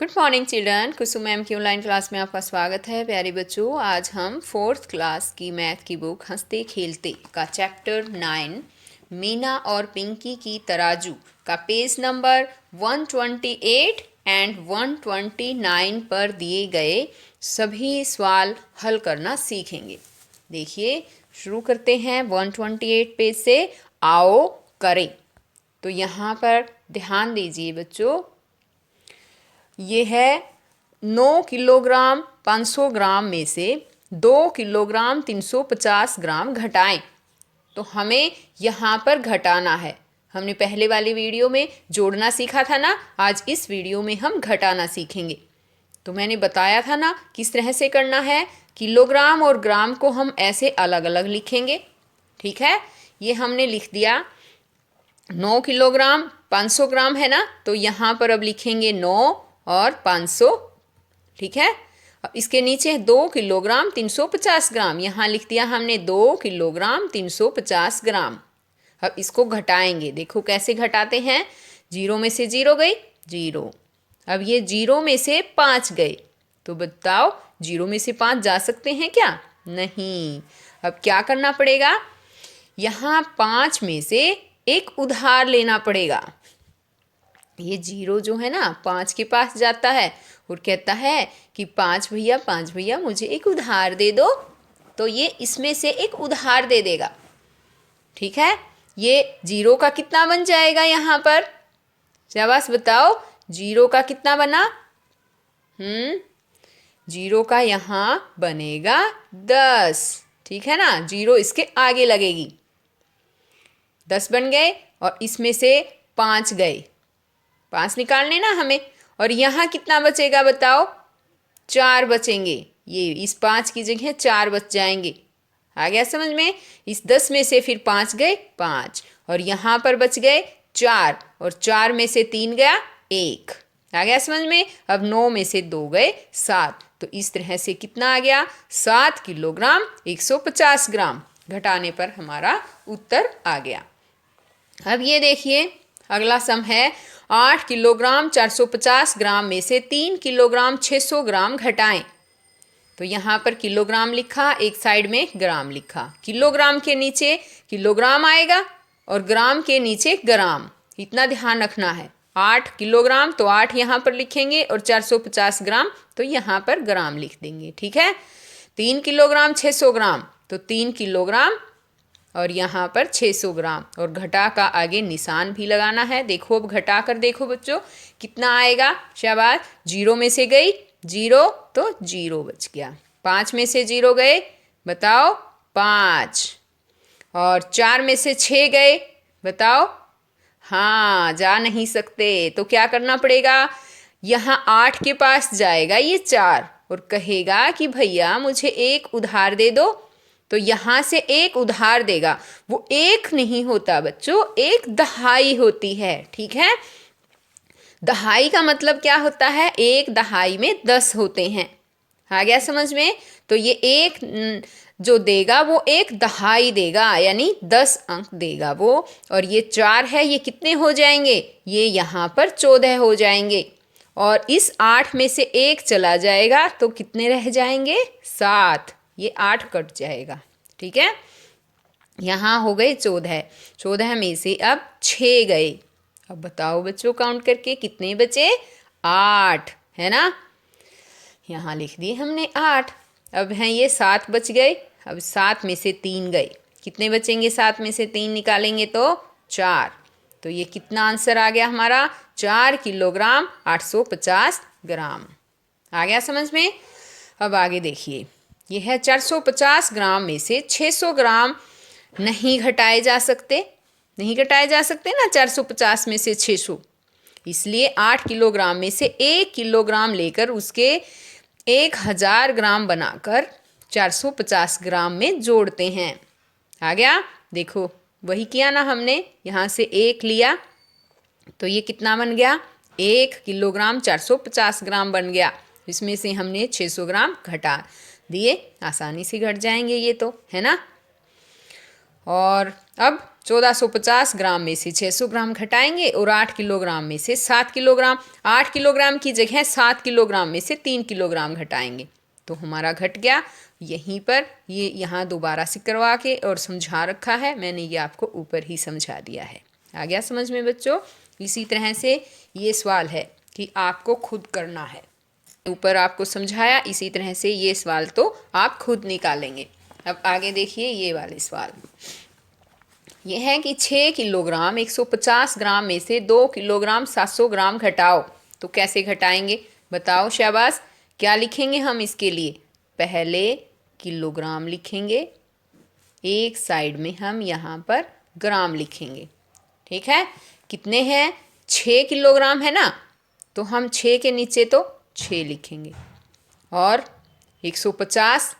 Good morning children. Kusum ma'am की online class में आपका स्वागत है। प्यारे बच्चों, आज हम फोर्थ क्लास की मैथ की बुक हंसते खेलते का चैप्टर 9 मीना और पिंकी की तराजू का पेज नंबर 128 एंड 129 पर दिए गए सभी सवाल हल करना सीखेंगे। देखिए, शुरू करते हैं 128 पेज से। आओ करें। तो यहाँ पर ध्यान दीजिए बच्चों, ये है 9 किलोग्राम 500 ग्राम में से 2 किलोग्राम 350 ग्राम घटाएं। तो हमें यहाँ पर घटाना है। हमने पहले वाली वीडियो में जोड़ना सीखा था ना, आज इस वीडियो में हम घटाना सीखेंगे। तो मैंने बताया था ना किस तरह से करना है। किलोग्राम और ग्राम को हम ऐसे अलग अलग लिखेंगे, ठीक है। ये हमने लिख दिया 9 किलोग्राम 500 ग्राम है ना, तो यहाँ पर अब लिखेंगे 9 और 500, ठीक है। अब इसके नीचे 2 किलोग्राम 350 ग्राम, यहाँ लिख दिया हमने 2 किलोग्राम 350 ग्राम। अब इसको घटाएंगे, देखो कैसे घटाते हैं। 0 में से 0 गई 0। अब ये 0 में से 5 गए, तो बताओ 0 में से 5 जा सकते हैं क्या? नहीं। अब क्या करना पड़ेगा, यहाँ 5 में से एक उधार लेना पड़ेगा। ये 0 जो है ना 5 के पास जाता है और कहता है कि 5 भैया मुझे एक उधार दे दो, तो ये इसमें से एक उधार दे देगा, ठीक है। ये 0 का कितना बन जाएगा यहाँ पर? शाबाश बताओ, 0 का कितना बना? 0 का यहाँ बनेगा 10, ठीक है ना। 0 इसके आगे लगेगी, 10 बन गए और इसमें से 5 गए, 5 निकालने ना हमें। और यहाँ कितना बचेगा बताओ? 4 बचेंगे। ये इस 5 की जगह 4 बच जाएंगे। आ गया समझ में? इस 10 में से फिर 5 गए 5, और यहाँ पर बच गए 4, और 4 में से 3 गया 1। आ गया समझ में? अब 9 में से 2 गए 7। तो इस तरह से कितना आ गया? 7 किलोग्राम 150 ग्राम। घटाने पर हमारा उत्तर आ गया। अब ये देखिए, अगला सम है 8 किलोग्राम 450 ग्राम में से 3 किलोग्राम 600 ग्राम घटाएं। तो यहाँ पर किलोग्राम लिखा, एक साइड में ग्राम लिखा। किलोग्राम के नीचे किलोग्राम आएगा और ग्राम के नीचे ग्राम, इतना ध्यान रखना है। 8 किलोग्राम तो 8 यहाँ पर लिखेंगे और 450 ग्राम तो यहाँ पर ग्राम लिख देंगे, ठीक है। 3 किलोग्राम 600 ग्राम तो 3 किलोग्राम और यहाँ पर 600 ग्राम, और घटा का आगे निशान भी लगाना है। देखो, अब घटा कर देखो बच्चों कितना आएगा। शाबाश, 0 में से गई 0 तो 0 बच गया। 5 में से 0 गए, बताओ 5, और 4 में से 6 गए, बताओ। हाँ, जा नहीं सकते, तो क्या करना पड़ेगा? यहाँ 8 के पास जाएगा ये 4 और कहेगा कि भैया मुझे एक उधार दे दो, तो यहाँ से एक उधार देगा। वो एक नहीं होता बच्चों, एक दहाई होती है, ठीक है। दहाई का मतलब क्या होता है? एक दहाई में 10 होते हैं। आ गया समझ में? तो ये एक जो देगा वो एक दहाई देगा, यानी 10 अंक देगा वो। और ये 4 है, ये कितने हो जाएंगे? ये यहाँ पर 14 हो जाएंगे। और इस 8 में से एक चला जाएगा तो कितने रह जाएंगे? 7। ये 8 कट जाएगा, ठीक है। यहाँ हो गए 14, 14 में से अब 6 गए। अब बताओ बच्चों, काउंट करके कितने बचे? 8, है ना। यहाँ लिख दिए हमने 8। अब हैं ये 7 बच गए। अब 7 में से 3 गए, कितने बचेंगे? 7 में से 3 निकालेंगे तो 4। तो ये कितना आंसर आ गया हमारा? 4 किलोग्राम 850 ग्राम। आ गया समझ में? अब आगे देखिए, ये है 450 ग्राम में से 600 ग्राम नहीं घटाए जा सकते। नहीं घटाए जा सकते ना 450 में से 600, इसलिए 8 किलोग्राम में से 1 किलोग्राम लेकर उसके 1000 ग्राम बनाकर 450 ग्राम में जोड़ते हैं। आ गया? देखो, वही किया ना हमने। यहाँ से 1 लिया तो ये कितना बन गया? 1 किलोग्राम 450 ग्राम बन गया। इसमें से हमने 600 ग्राम घटा दिए, आसानी से घट जाएंगे ये तो, है ना। और अब 1450 ग्राम में से 600 ग्राम घटाएंगे और 8 किलोग्राम में से 7 किलोग्राम, 8 किलोग्राम की जगह 7 किलोग्राम में से 3 किलोग्राम घटाएंगे तो हमारा घट गया। यहीं पर ये यहाँ दोबारा से करवा के और समझा रखा है मैंने, ये आपको ऊपर ही समझा दिया है। आ गया समझ में बच्चों? इसी तरह से ये सवाल है कि आपको खुद करना है, ऊपर आपको समझाया, इसी तरह से ये सवाल तो आप खुद निकालेंगे। अब आगे देखिए ये वाले सवाल। ये है कि 6 किलोग्राम 150 ग्राम में से 2 किलोग्राम 700 ग्राम घटाओ तो कैसे घटाएंगे बताओ शाबाश। क्या लिखेंगे हम इसके लिए? पहले किलोग्राम लिखेंगे, एक साइड में हम यहाँ पर ग्राम लिखेंगे। ठीक है, कितने हैं? 6 किलोग्राम है ना, तो हम 6 के नीचे तो 6 लिखेंगे और 150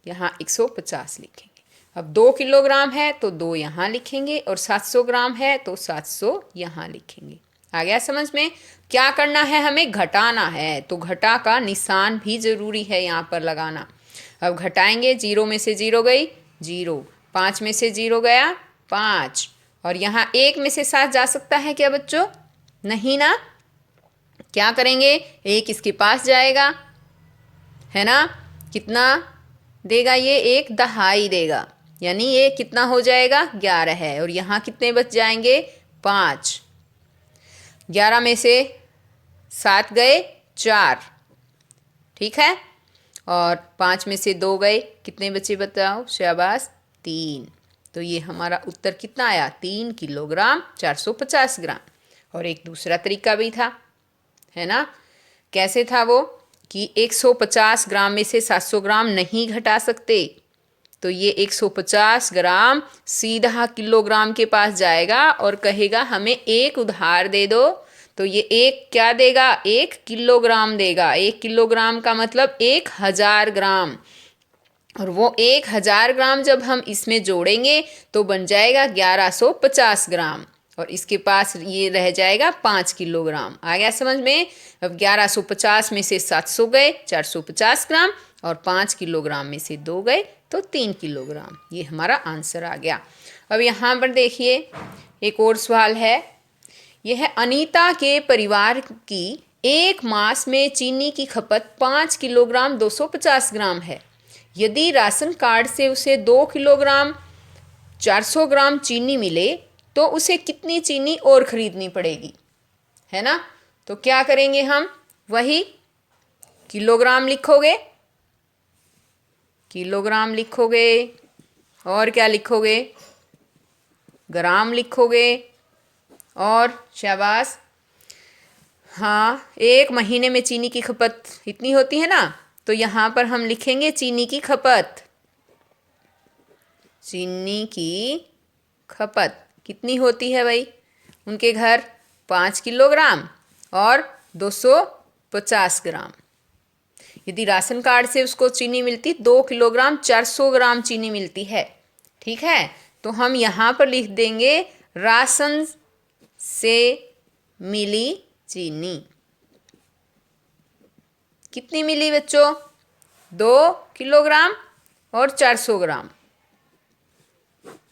यहाँ 150 लिखेंगे। अब 2 किलोग्राम है तो 2 यहाँ लिखेंगे और 700 ग्राम है तो 700 यहाँ लिखेंगे। आ गया समझ में? क्या करना है? हमें घटाना है, तो घटा का निशान भी ज़रूरी है यहाँ पर लगाना। अब घटाएंगे, 0 में से 0 गई 0, 5 में से 0 गया 5, और यहाँ 1 में से 7 जा सकता है क्या बच्चों? नहीं ना। क्या करेंगे? 1 इसके पास जाएगा, है ना, कितना देगा ये? 1 दहाई देगा, यानी ये कितना हो जाएगा? 11 है। और यहाँ कितने बच जाएंगे? 5। 11 में से 7 गए 4, ठीक है, और 5 में से 2 गए, कितने बचे बताओ शाबाश? 3। तो ये हमारा उत्तर कितना आया? 3 किलोग्राम 450 ग्राम। और एक दूसरा तरीका भी था, है ना। कैसे था वो? कि 150 ग्राम में से 700 ग्राम नहीं घटा सकते, तो ये 150 ग्राम सीधा किलोग्राम के पास जाएगा और कहेगा हमें एक उधार दे दो, तो ये एक क्या देगा? 1 किलोग्राम देगा। 1 किलोग्राम का मतलब 1000 ग्राम, और वो 1000 ग्राम जब हम इसमें जोड़ेंगे तो बन जाएगा 1150 ग्राम, और इसके पास ये रह जाएगा 5 किलोग्राम। आ गया समझ में? अब 1150 में से 700 गए 450 ग्राम, और 5 किलोग्राम में से 2 गए तो 3 किलोग्राम। ये हमारा आंसर आ गया। अब यहाँ पर देखिए एक और सवाल है। यह है अनीता के परिवार की एक मास में चीनी की खपत 5 किलोग्राम 250 ग्राम है। यदि राशन कार्ड से उसे 2 किलोग्राम 400 ग्राम चीनी मिले तो उसे कितनी चीनी और खरीदनी पड़ेगी, है ना। तो क्या करेंगे हम? वही किलोग्राम लिखोगे, किलोग्राम लिखोगे, और क्या लिखोगे? ग्राम लिखोगे, और शाबाश, हाँ, 1 महीने में चीनी की खपत इतनी होती है ना, तो यहाँ पर हम लिखेंगे चीनी की खपत। चीनी की खपत कितनी होती है भाई उनके घर? 5 किलोग्राम और 250 ग्राम। यदि राशन कार्ड से उसको चीनी मिलती 2 किलोग्राम 400 ग्राम चीनी मिलती है, ठीक है, तो हम यहाँ पर लिख देंगे राशन से मिली चीनी। कितनी मिली बच्चों? 2 किलोग्राम और 400 ग्राम,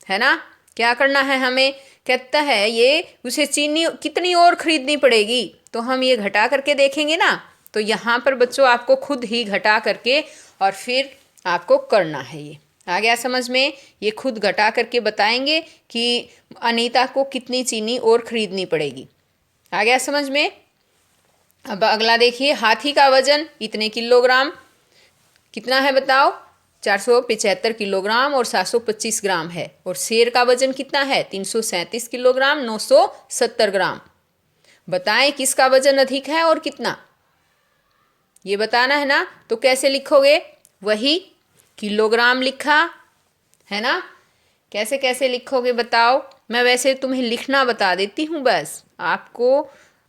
है ना। क्या करना है हमें? कहता है ये उसे चीनी कितनी और खरीदनी पड़ेगी, तो हम ये घटा करके देखेंगे ना। तो यहाँ पर बच्चों आपको खुद ही घटा करके और फिर आपको करना है। ये आ गया समझ में? ये खुद घटा करके बताएंगे कि अनीता को कितनी चीनी और खरीदनी पड़ेगी। आ गया समझ में? अब अगला देखिए, हाथी का वजन इतने किलोग्राम कितना है बताओ? 475 किलोग्राम और 725 ग्राम है। और शेर का वजन कितना है? 337 किलोग्राम 970 ग्राम। बताएं किसका वजन अधिक है और कितना, ये बताना है ना। तो कैसे लिखोगे? वही किलोग्राम लिखा है ना। कैसे कैसे लिखोगे बताओ? मैं वैसे तुम्हें लिखना बता देती हूँ, बस आपको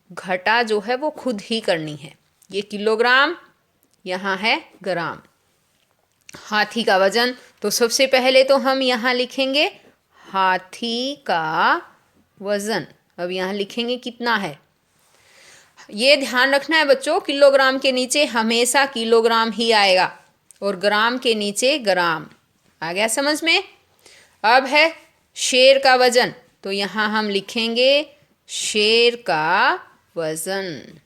घटा जो है वो खुद ही करनी है। ये किलोग्राम, यहाँ है ग्राम। हाथी का वजन, तो सबसे पहले तो हम यहाँ लिखेंगे हाथी का वजन। अब यहाँ लिखेंगे कितना है। ये ध्यान रखना है बच्चों, किलोग्राम के नीचे हमेशा किलोग्राम ही आएगा और ग्राम के नीचे ग्राम। आ गया समझ में? अब है शेर का वजन, तो यहाँ हम लिखेंगे शेर का वजन।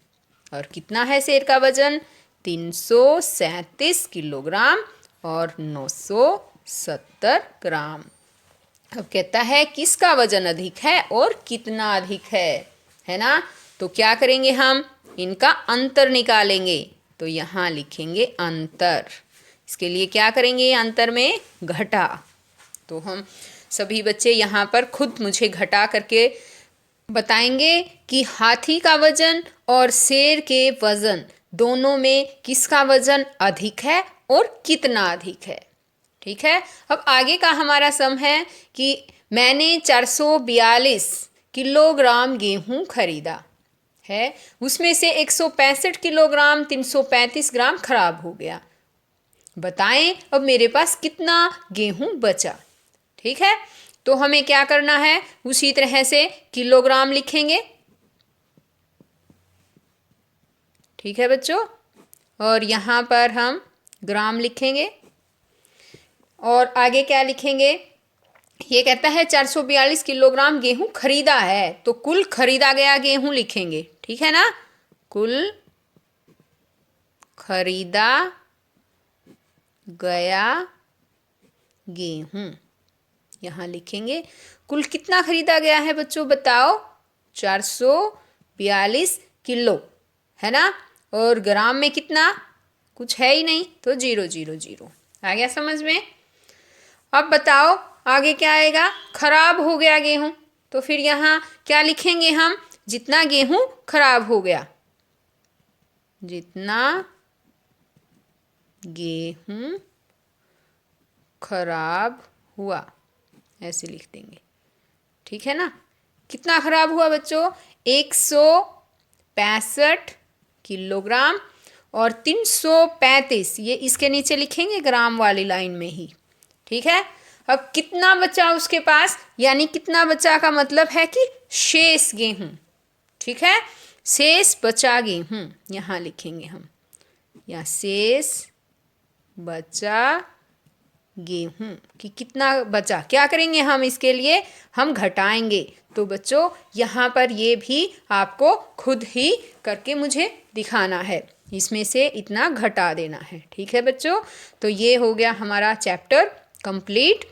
और कितना है शेर का वजन? 337 किलोग्राम और 970 ग्राम। अब कहता है किसका वजन अधिक है और कितना अधिक है ना। तो क्या करेंगे हम? इनका अंतर निकालेंगे। तो यहाँ लिखेंगे अंतर। इसके लिए क्या करेंगे? अंतर में घटा। तो हम सभी बच्चे यहाँ पर खुद मुझे घटा करके बताएंगे कि हाथी का वजन और शेर के वजन दोनों में किसका वजन अधिक है और कितना अधिक है। ठीक है। अब आगे का हमारा सम है कि मैंने 442 किलोग्राम गेहूं खरीदा है, उसमें से 165 किलोग्राम 335 ग्राम खराब हो गया। बताएं अब मेरे पास कितना गेहूं बचा। ठीक है। तो हमें क्या करना है? उसी तरह से किलोग्राम लिखेंगे। ठीक है बच्चों। और यहाँ पर हम ग्राम लिखेंगे। और आगे क्या लिखेंगे? ये कहता है 442 किलोग्राम गेहूं खरीदा है, तो कुल खरीदा गया गेहूं लिखेंगे। ठीक है ना। कुल खरीदा गया गेहूं यहाँ लिखेंगे। कुल कितना खरीदा गया है बच्चों बताओ? 442 किलो, है ना। और ग्राम में कितना? कुछ है ही नहीं, तो 0 0 0। आ गया समझ में? अब बताओ आगे क्या आएगा? खराब हो गया गेहूं, तो फिर यहाँ क्या लिखेंगे हम? जितना गेहूं खराब हो गया, जितना गेहूं खराब हुआ, ऐसे लिख देंगे। ठीक है ना। कितना खराब हुआ बच्चों? 165 किलोग्राम और 335, ये इसके नीचे लिखेंगे ग्राम वाली लाइन में ही। ठीक है। अब कितना बचा उसके पास, यानी कितना बचा का मतलब है कि शेष गेहूं। ठीक है। शेष बचा गेहूं यहाँ लिखेंगे हम, या शेष बचा गेहूं कि कितना बचा। क्या करेंगे हम? इसके लिए हम घटाएंगे। तो बच्चों यहाँ पर ये भी आपको खुद ही करके मुझे दिखाना है, इसमें से इतना घटा देना है। ठीक है बच्चों। तो ये हो गया हमारा चैप्टर कंप्लीट।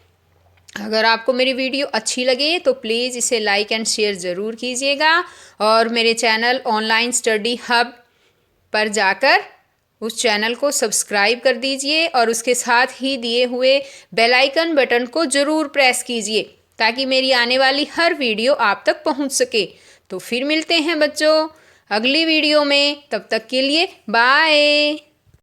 अगर आपको मेरी वीडियो अच्छी लगे तो प्लीज़ इसे लाइक एंड शेयर ज़रूर कीजिएगा, और मेरे चैनल ऑनलाइन स्टडी हब पर जाकर उस चैनल को सब्सक्राइब कर दीजिए, और उसके साथ ही दिए हुए बेल आइकन बटन को ज़रूर प्रेस कीजिए ताकि मेरी आने वाली हर वीडियो आप तक पहुंच सके। तो फिर मिलते हैं बच्चों अगली वीडियो में, तब तक के लिए बाय।